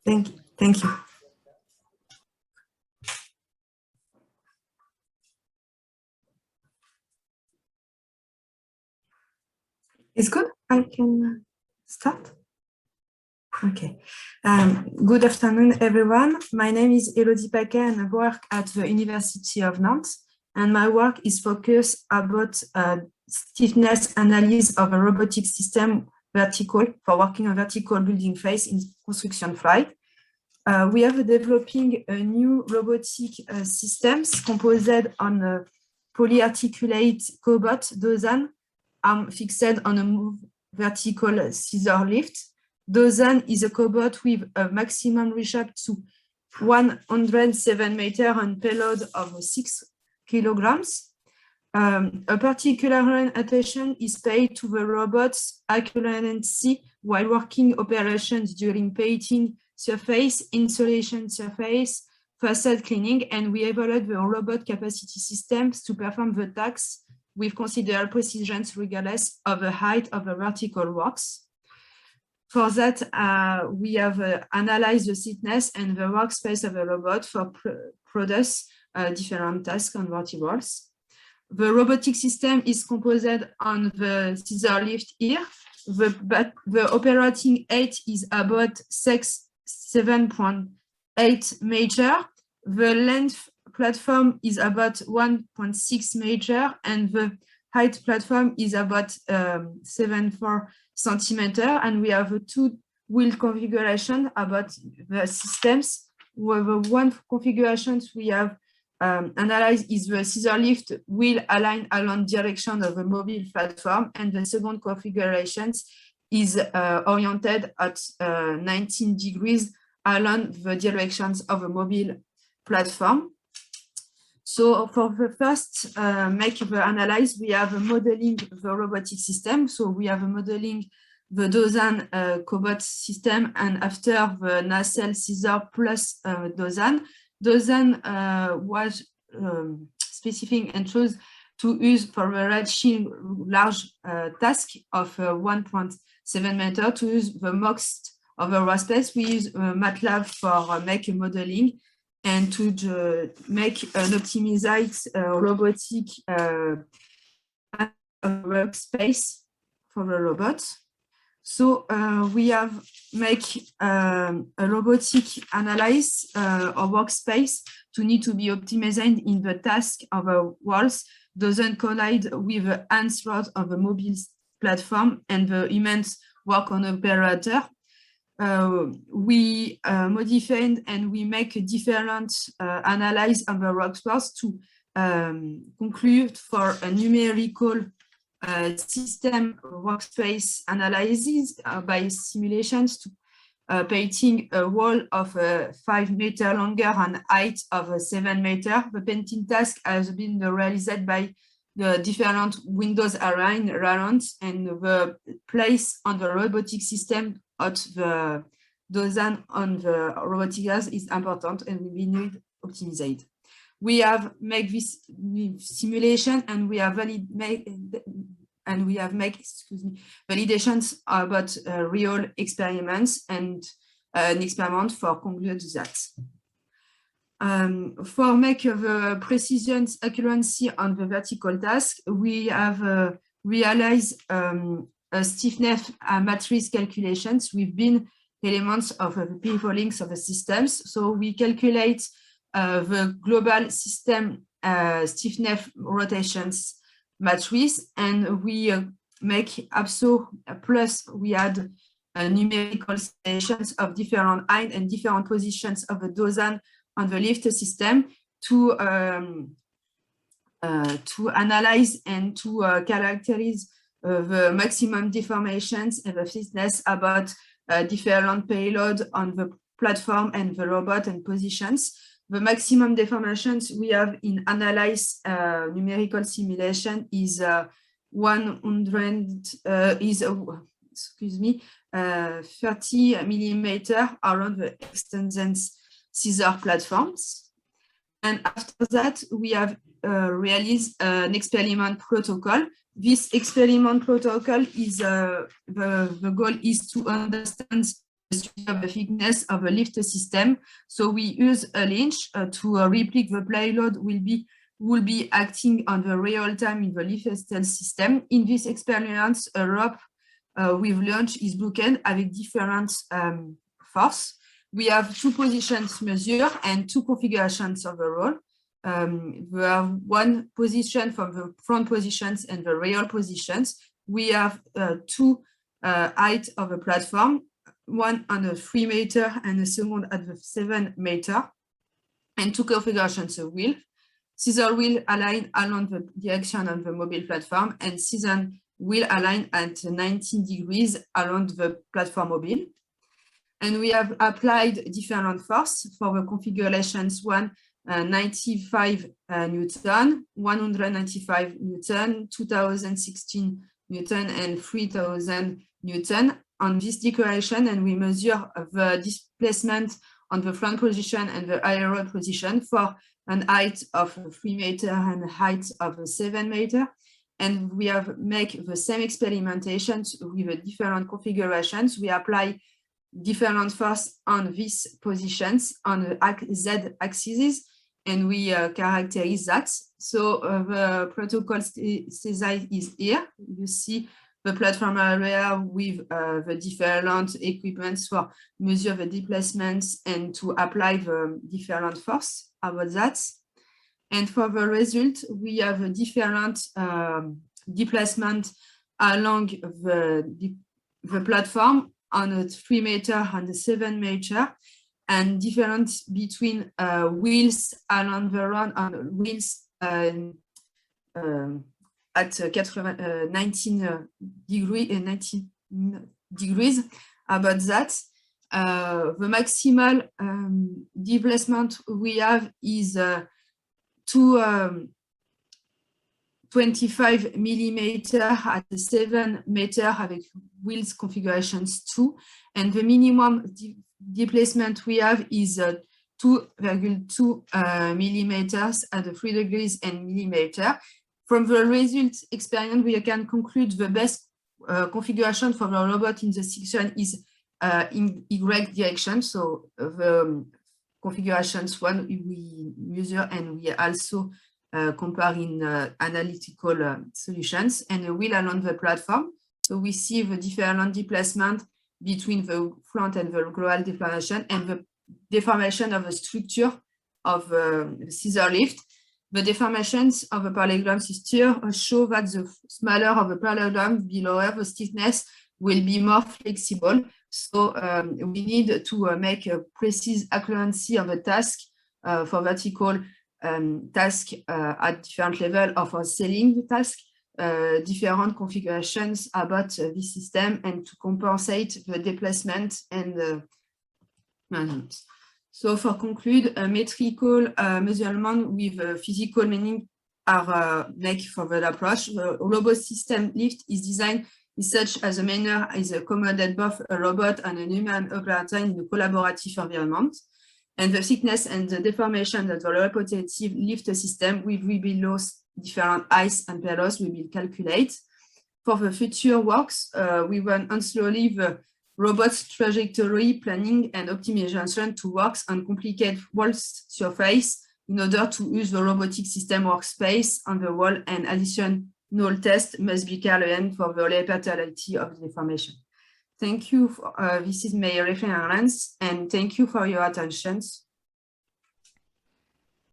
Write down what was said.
Thank you. It's good. I can start. Okay. Good afternoon, everyone. My name is Elodie Paquet and I work at the University of Nantes. And my work is focused about stiffness analysis of a robotic system vertical for working on vertical building face in construction flight. We are developing a new robotic systems composed on a polyarticulate cobot Dozan arm fixed on a vertical scissor lift. Dozan is a cobot with a maximum reach up to 107 meters and payload of 6 kilograms. A particular attention is paid to the robot's accuracy while working operations during painting surface, insulation surface, facade cleaning, and we evaluate the robot capacity systems to perform the tasks with considerable precision regardless of the height of the vertical works. For that, we have analyzed the stiffness and the workspace of the robot for produce different tasks on vertibles. The robotic system is composed on the scissor lift here. The operating height is about 7.8 meter. The length platform is about 1.6 meter, and the height platform is about 7.4 centimeter. And we have a two-wheel configuration about the systems. With one configuration we have analyzed is the scissor lift wheel aligned along direction of the mobile platform, and the second configuration is oriented at 19 degrees along the directions of a mobile platform. So for the first make the analysis, we have a modeling the robotic system. So we have a modeling the Dozan cobot system, and after the nacelle scissor plus Dozan. Dozan was specific and chose to use for a large task of 1.7 meter to use the most of the workspace. We use MATLAB for make a modeling and to make an optimized robotic workspace for the robot. So we have make a robotic analysis of workspace to need to be optimized in the task of a walls doesn't collide with the hands rod of the mobile platform and the immense work on operator. We modified and we make a different analysis of the workspace to conclude for a numerical system workspace analysis by simulations to painting a wall of 5 meters longer and height of 7 meters. The painting task has been realized by the different windows around and the place on the robotic system of the Dozan on the robotic house is important and we need optimized. We have made this simulation and we have validations about real experiments and an experiment for conclude that. For make the precision accuracy on the vertical task, we have realized a stiffness matrix calculations with bin elements of the pivot links of the systems. So we calculate the global system stiffness rotations matrix, and we make also plus we add numerical stations of different height and different positions of the Dozan on the lift system to analyze and to characterize the maximum deformations and the thickness about different payload on the platform and the robot and positions. The maximum deformations we have in analyze numerical simulation is 30 millimeter around the extended scissor platforms. And after that, we have realized an experiment protocol. This experiment protocol is the goal is to understand study of the thickness of a lift system. So we use a lynch to replica the payload will be acting on the real time in the lift system. In this experience, a rope with launch is broken avec different force. We have two positions measure and two configurations of the roll. We have one position for the front positions and the rear positions. We have two height of the platform, one on the 3 meter and the second at the 7 meter, and two configurations of wheel. Scissor wheel align along the direction of the mobile platform, and scissor wheel align at 19 degrees along the platform mobile. And we have applied different force for the configurations 95 Newton, 195 Newton, 2016 Newton, and 3000 Newton on this decoration, and we measure the displacement on the front position and the aero position for an height of 3 meter and a height of 7 meter. And we have make the same experimentations with the different configurations. We apply different force on these positions on the Z axis, and we characterize that. So the protocol size is here. You see the platform area with the different equipments for measure the displacements and to apply the different force about that. And for the result, we have a different displacement along the platform on a 3 meter and a 7 meter, and difference between wheels along the run on wheels at 19 degrees. About that, the maximal displacement we have is 25 millimeter at 7 meter avec wheels configurations 2, and the minimum displacement we have is 2.2 millimeters at 3 degrees and millimeter. From the result experience, we can conclude the best configuration for the robot in the section is in Y direction. So the configurations 1 we measure, and we also comparing analytical solutions, and the wheel along the platform. So we see the different displacement between the front and the global deformation, and the deformation of the structure of the scissor lift. The deformations of the parallelogram structure show that the smaller of the parallelogram below the stiffness will be more flexible. So we need to make a precise accuracy of the task for vertical task at different level of sailing the task, different configurations about this system, and to compensate the displacement and management. So for conclude, metrical measurement with physical meaning are made for the approach. The robot system lift is designed is such as a manner is accommodate both a robot and a human operator in a collaborative environment. And the thickness and the deformation of the repetitive lift system will be below different heights and payloads we will calculate. For the future works, we run on slowly the robot's trajectory planning and optimization to work on complicated wall surface in order to use the robotic system workspace on the wall, and additional tests must be carried for the repeatability of the deformation. Thank you. This is my reference, and thank you for your attention.